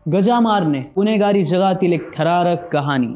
गजा मारणे गुन्हेगारी जगातील एक थरारक कहाणी।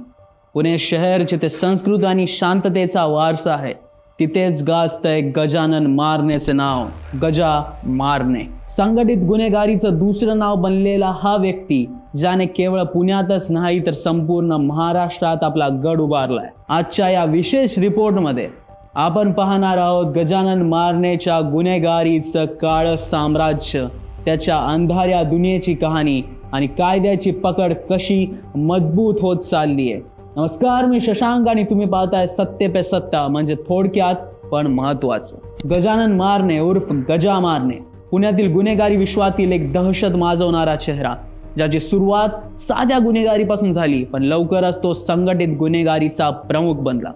पुणे शहर जिथे संस्कृत आणि शांततेचा वारसा आहे तिथेच गाजतंय गजानन मारणेचे नाव। गजा मारणे संघटित गुन्हेगारीचं दुसरं नाव बनलेला हा व्यक्ती ज्याने केवळ पुण्यातच नाही तर संपूर्ण महाराष्ट्रात आपला गड उभारलाय। आजच्या या विशेष रिपोर्टमध्ये आपण पाहणार आहोत गजानन मारणेच्या गुन्हेगारीचं काळं साम्राज्य, त्याच्या अंधाऱ्या दुनियेची कहाणी आणि कायद्याची पकड कशी मजबूत होत चालली आहे। नमस्कार, मी शशांक आणि तुम्ही पाहताय सत्य पे सत्ता, म्हणजे थोडक्यात पण महत्त्वाचं। गजानन मारणे उर्फ गजा मारणे पुण्यातील गुन्हेगारी विश्वातील एक दहशत माजवणारा चेहरा, ज्याची सुरुवात साध्या गुन्हेगारीपासून झाली पण लवकरच तो संघटित गुन्हेगारीचा प्रमुख बनला।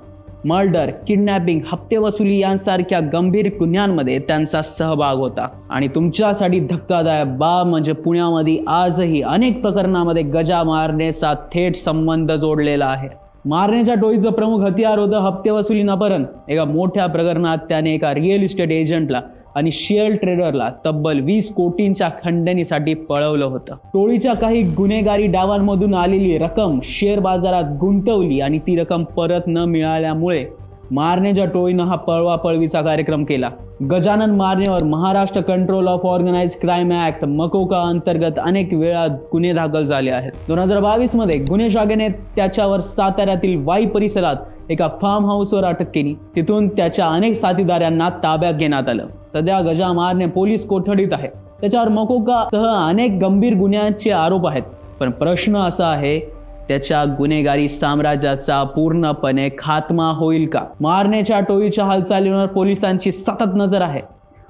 मर्डर, किडनॅपिंग, हप्ते वसुली यांसारख्या गंभीर गुन्ह्यांमध्ये त्यांचा सहभाग होता। आणि तुमच्यासाठी धक्कादायक बाब म्हणजे पुण्यामध्ये आजही अनेक प्रकरणामध्ये गजा मारणेचा थेट संबंध जोडलेला आहे। मारणेच्या टोळीचं प्रमुख हत्यार होतं हप्ते वसुली अपहरण। एका मोठ्या प्रकरणात त्याने एका रिअल इस्टेट एजंटला आणि शेअर ट्रेडरला तब्बल 20 कोटींच्या खंडणीसाठी पळवलं होतं। टोळीच्या काही गुन्हेगारी डावांमधून आलेली रक्कम शेअर बाजारात गुंतवली आणि ती रक्कम परत न मिळाल्यामुळे मारणेच्या टोळीनं हा पळवापळवीचा कार्यक्रम केला। गजानन मारणेवर Maharashtra control of organised crime act MCOCA अंतर्गत अनेक वेळा गुन्हे दाखल झाले आहेत। 2022 मध्ये गुन्हे शाखेने त्याच्यावर साताऱ्यातील वाई परिसरात एका फार्म हाऊसवर अटक केली। तिथून त्याच्या अनेक साथीदारांना ताब्यात घेण्यात आलं। सध्या गजा मारणे पोलीस कोठडीत आहे। त्याच्यावर मकोकासह अनेक गंभीर गुन्ह्यांचे आरोप आहेत। पण प्रश्न असा आहे, त्याच्या गुन्हेगारी साम्राज्याचा पूर्णपणे खात्मा होईल का? मारणेच्या टोळीच्या हालचालींवर पोलिसांची सतत नजर आहे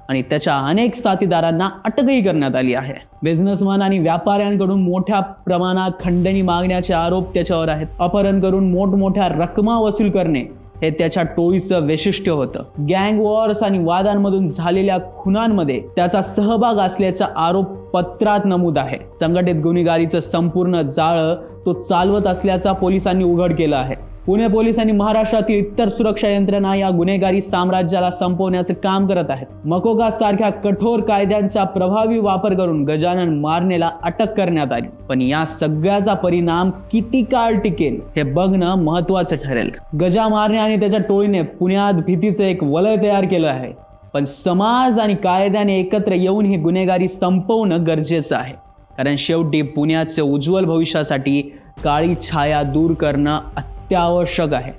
आणि त्याच्या अनेक साथीदारांना अटकही करण्यात आली आहे। बिझनेसमॅन आणि व्यापाऱ्यांकडून मोठ्या प्रमाणात खंडणी मागण्याचे आरोप त्याच्यावर आहेत। अपहरण करून मोठमोठ्या रकमा वसूल करणे हे त्याच्या टोळीचं वैशिष्ट्य होतं। गँग वॉर्स आणि वादांमधून झालेल्या खुनांमध्ये त्याचा सहभाग असल्याचा आरोप पत्रात नमूद आहे। संघटित गुन्हेगारीचं संपूर्ण जाळं तो चालवत असल्याचा पोलिसांनी उघड केलं आहे। पुणे पोलीस आणि महाराष्ट्रातील इतर सुरक्षा यंत्रणा या गुन्हेगारी साम्राज्याला संपवण्याचे काम करत आहेत। मकोका सारख्या कठोर कायद्यांचा प्रभावी वापर करून गजानन मारणेला अटक करण्यात आली। पण या सगळ्याचा परिणाम किती काळ टिकेल हे बघणं महत्त्वाचं ठरेल। गजा मारणे आणि त्याच्या टोळीने पुण्यात भीतीचं एक वलय तयार केलं आहे, पण समाज आणि कायद्याने एकत्र येऊन ही गुन्हेगारी संपवणं गरजेचं आहे। कारण शेवटी पुण्याच्या उज्ज्वल भविष्यासाठी काळी छाया दूर करणं अत्यावश्यक आहे।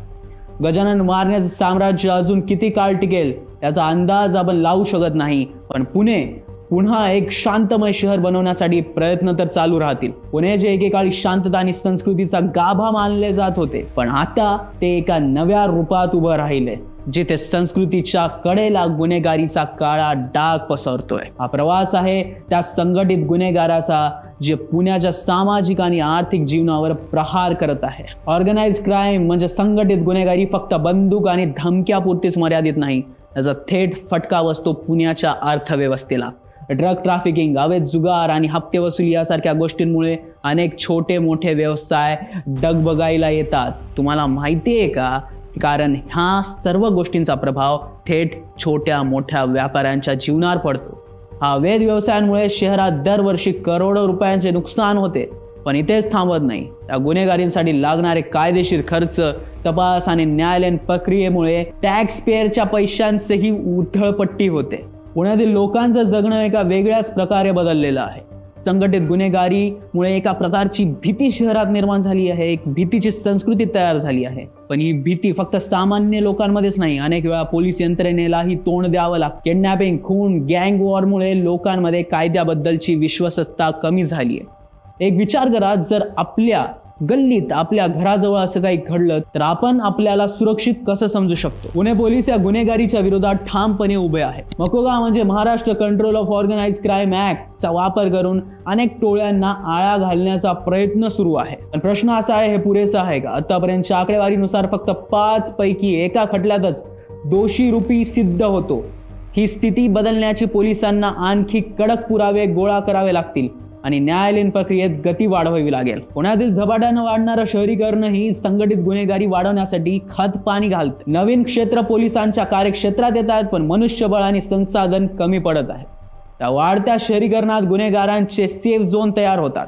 गजानन मारण्याचं साम्राज्य अजून किती काळ टिकेल याचा अंदाज आपण लावू शकत नाही, पण पुणे पुन्हा एक शांतमय शहर बनवण्यासाठी प्रयत्न तर चालू राहतील। पुणे जे एकेकाळी शांतता आणि संस्कृतीचा गाभा मानले जात होते, पण आता ते एका नव्या रूपात उभं राहिले, जिथे संस्कृतीच्या कडेला गुन्हेगारीचा काळा डाग पसरतोय। हा प्रवास आहे त्या संघटित गुन्हेगाराचा जे पुण्याच्या सामाजिक आणि आर्थिक जीवनावर प्रहार करत आहे। ऑर्गनाइज क्राईम म्हणजे संघटित गुन्हेगारी फक्त बंदूक आणि धमक्यापुरतीच मर्यादित नाही, त्याचा थेट फटका बसतो पुण्याच्या अर्थव्यवस्थेला। ड्रग ट्रॅफिकिंग, अवैध जुगार आणि हप्ते वसुली यासारख्या गोष्टींमुळे अनेक छोटे मोठे व्यवसाय डगबगाईला येतात। तुम्हाला माहिती आहे का? कारण ह्या सर्व गोष्टींचा प्रभाव थेट छोट्या मोठ्या व्यापाऱ्यांच्या जीवनावर पडतो। हा अवैध व्यवसायांमुळे शहरात दरवर्षी करोडो रुपयांचे नुकसान होते। पण इथेच थांबत नाही, त्या गुन्हेगारींसाठी लागणारे कायदेशीर खर्च, तपास आणि न्यायालयीन प्रक्रियेमुळे टॅक्स पेअरच्या पैशांचीही उधळपट्टी होते। पुण्यातील लोकांचं जगणं एका वेगळ्याच प्रकारे बदललेलं आहे। संघटित गुन्हेगारीमुळे एका प्रकारची भीती शहरात निर्माण झाली आहे, एक भीतीची संस्कृती तयार झाली आहे। पण ही भीती फक्त सामान्य लोकांमध्येच नाही, अनेक वेळा पोलीस यंत्रणेलाही तोंड द्यावं लागतं। किडनॅपिंग, खून, गँग वॉरमुळे लोकांमध्ये कायद्याबद्दलची विश्वासता कमी झाली आहे। एक विचार करा, जर आपल्या गल्लीत आपल्या घराजवळ असं काही घडलं तर आपण आपल्याला सुरक्षित कसं समजू शकतो? पुणे पोलीस या गुन्हेगारीच्या विरोधात ठामपणे उभे आहेत। मकोका म्हणजे Maharashtra control of organised crime ऍक्टचा वापर करून अनेक टोळ्यांना आळा घालण्याचा प्रयत्न सुरू आहे। पण प्रश्न असा आहे, हे पुरेसं आहे का? आतापर्यंतच्या आकडेवारीनुसार फक्त 5 पैकी एका खटल्यातच दोषी रूपी सिद्ध होतो। ही स्थिती बदलण्याची पोलिसांना आणखी कडक पुरावे गोळा करावे लागतील आणि न्यायालयीन प्रक्रियेत गती वाढवावी लागेल। पुण्यातील झपाट्यानं वाढणारं शहरीकरण ही संघटित गुन्हेगारी वाढवण्यासाठी खत पाणी घालतं। नवीन क्षेत्र पोलिसांच्या कार्यक्षेत्रात येत आहेत, पण मनुष्यबळ आणि संसाधन कमी पडत आहेत। त्या वाढत्या शहरीकरणात गुन्हेगारांचे सेफ झोन तयार होतात।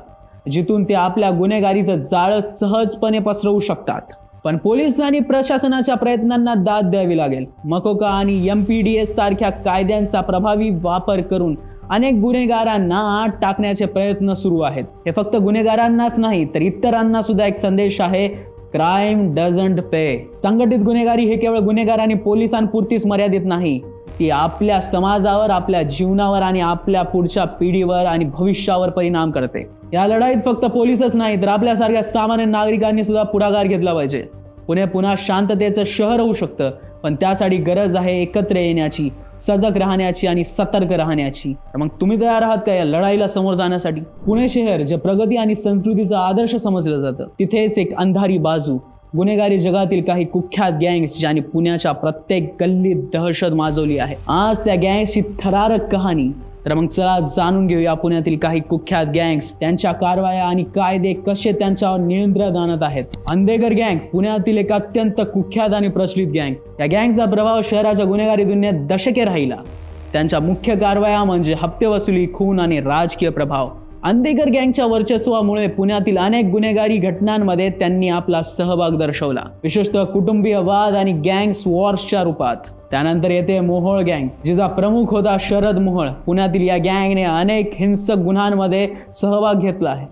जिथून ते आपल्या गुन्हेगारीचं जाळं सहजपणे पसरवू शकतात. पण पोलीस आणि प्रशासनाच्या प्रयत्नांना दाद द्यावी लागेल. मकोका आणि MPDS सारख्या कायद्यांचा प्रभावी वापर करून अनेक गुन्हेगारांना आत टाकण्याचे प्रयत्न सुरू आहेत. हे फक्त गुन्हेगारांनाच नाही तर इतरांना सुद्धा एक संदेश आहे, क्राईम डझंट पे. संघटित गुन्हेगारी हे केवळ गुन्हेगार आणि पोलिसांपुरतीच मर्यादित नाही, ती आपल्या समाजावर, आपल्या जीवनावर आणि आपल्या पुढच्या पिढीवर आणि भविष्यावर परिणाम करते. या लढाईत फक्त पोलीसच नाही तर आपल्यासारख्या सामान्य नागरिकांनी सुद्धा पुढाकार घेतला पाहिजे. पुणे पुन्हा शांततेचं शहर होऊ शकतं, पण त्यासाठी गरज आहे एकत्र येण्याची, सजग राहण्याची आणि सतर्क राहण्याची. तर मग तुम्ही तयार आहात का या लढाईला समोर जाण्यासाठी? पुणे शहर जे प्रगती आणि संस्कृतीचा आदर्श समजलं जातं, तिथेच एक अंधारी बाजू, गुन्हेगारी जगातील काही कुख्यात गँग्स ज्याने पुण्याच्या प्रत्येक गल्लीत दहशत माजवली आहे. आज त्या गँग्सची थरारक कहाणी. तर मग चला जाणून घेऊया पुण्यातील काही कुख्यात गँग्स, त्यांच्या कारवाया आणि कायदे कसे त्यांच्यावर नियंत्रण आणत आहेत. अंधेकर गँग पुण्यातील एक अत्यंत कुख्यात आणि प्रचलित गँग. या गँगचा प्रभाव शहराच्या गुन्हेगारी दुनियेत दशके राहिला. त्यांच्या मुख्य कारवाया म्हणजे हप्ते वसुली, खून आणि राजकीय प्रभाव. अंधेकर गँगच्या वर्चस्वामुळे पुण्यातील अनेक गुन्हेगारी घटनांमध्ये त्यांनी आपला सहभाग दर्शवला, विशेषतः कुटुंबीय वाद आणि गँग्स वॉर्सच्या रूपात. त्यानंतर येते मोहोळ गँग, जिचा प्रमुख होता शरद मोहोळ. पुण्यातील या गँगने अनेक हिंसक गुन्ह्यांमध्ये सहभाग घेतला आहे.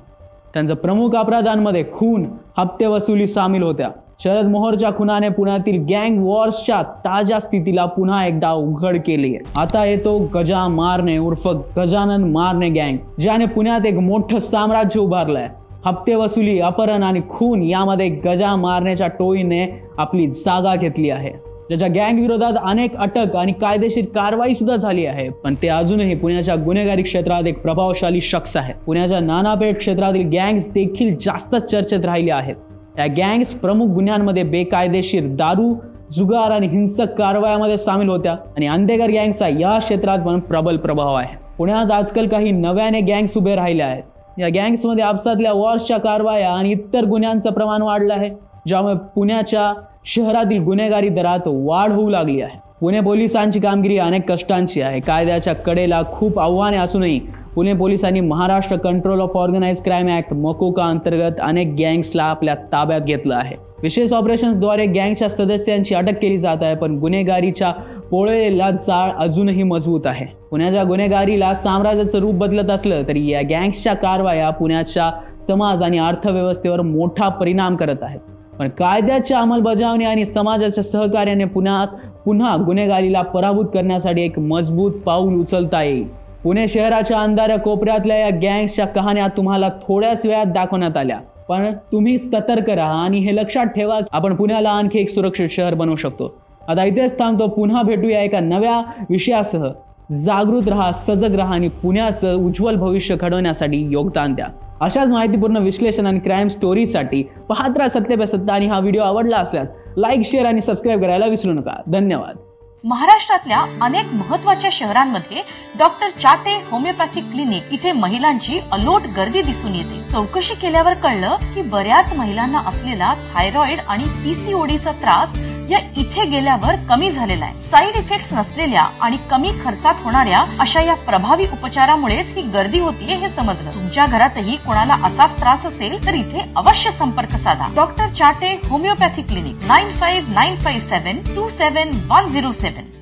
त्यांच्या प्रमुख अपराधांमध्ये खून, हप्ते वसुली सामील होत्या. शरद मोहोळच्या खुनाने पुण्यातील गँग वॉर्सच्या ताज्या स्थितीला पुन्हा एकदा उघड केली आहे. आता येतो गजा मारणे उर्फ गजानन मारणे गँग, ज्याने पुण्यात एक मोठं साम्राज्य उभारलंय. हप्ते वसुली, अपहरण आणि खून यामध्ये गजा मारण्याच्या टोळीने आपली जागा घेतली आहे. ज्याच्या गँग विरोधात अनेक अटक आणि कायदेशीर कारवाई सुद्धा झाली आहे. पण ते अजूनही पुण्याच्या गुन्हेगारी क्षेत्रात एक प्रभावशाली शख्स आहे. पुण्याच्या नानापेठ क्षेत्रातील गँग्स देखील जास्त चर्चेत राहिले आहेत. या गँग्स प्रमुख गुन्ह्यांमध्ये बेकायदेशीर दारू, जुगार आणि हिंसक कारवायामध्ये सामील होत्या आणि अंधेकर गँगचा या क्षेत्रात पण प्रबल प्रभाव आहे. पुण्यात आजकाल काही नव्याने गँग्स उभे राहिले आहेत. या गँग्समध्ये आपसातल्या वॉर्सच्या कारवाया आणि इतर गुन्ह्यांचं प्रमाण वाढलं आहे, ज्यामुळे पुण्याच्या शहरातील गुन्हेगारी दरात वाढ होऊ लागली आहे. पुणे पोलिसांची कामगिरी अनेक कष्टांची आहे. कायद्याच्या कडेला खूप आव्हाने असूनही पुणे पोलिसांनी Maharashtra control of organise crime act MCOCA अंतर्गत अनेक गँग्सला आपल्या ताब्यात घेतलं आहे. विशेष ऑपरेशन्सद्वारे गँगच्या सदस्यांची अटक केली जात आहे, पण गुन्हेगारीच्या पोळलेला जाळ अजूनही मजबूत आहे. पुण्याच्या गुन्हेगारीला साम्राज्याचं रूप बदलत असलं तरी या गँग्सच्या कारवाया पुण्याच्या समाज आणि अर्थव्यवस्थेवर मोठा परिणाम करत आहेत. पण कायद्याच्या अंमलबजावणी आणि समाजाच्या सहकार्याने पुन्हा गुन्हेगारीला पराभूत करण्यासाठी एक मजबूत पाऊल उचलता येईल. पुणे शहराच्या अंधाऱ्या कोपऱ्यातल्या या गँग्सच्या कहाण्या तुम्हाला थोड्याच वेळात दाखवण्यात आल्या, पण तुम्ही सतर्क राहा आणि हे लक्षात ठेवा, आपण पुण्याला आणखी एक सुरक्षित शहर बनवू शकतो. आता इथेच थांबतो. पुन्हा भेटूया एका नव्या विषयासह. जागृत राहा, सजग राहा आणि पुण्याचं उज्ज्वल भविष्य घडवण्यासाठी योगदान द्या. अशाच माहितीपूर्ण विश्लेषण आणि क्राईम स्टोरीसाठी पाहत राहा सत्य पे सत्य. आणि हा व्हिडिओ आवडला असल्यास लाईक, शेअर आणि सबस्क्राईब करायला विसरू नका. धन्यवाद. महाराष्ट्रातल्या अनेक महत्त्वाच्या शहरांमध्ये डॉक्टर चाटे होमिओपॅथिक क्लिनिक इथे महिलांची अलोट गर्दी दिसून येते. चौकशी केल्यावर कळलं की बऱ्याच महिलांना असलेला थायरॉइड आणि PCODचा त्रास या इथे गेल्यावर कमी झालेला आहे. साईड इफेक्ट्स नसलेल्या आणि कमी खर्चात होणाऱ्या अशा या प्रभावी उपचारामुळेच ही गर्दी होतीये हे समजलं. तुमच्या घरातही कोणाला असाच त्रास असेल तर इथे अवश्य संपर्क साधा. Doctor Chate homeopathic clinic 9595727107.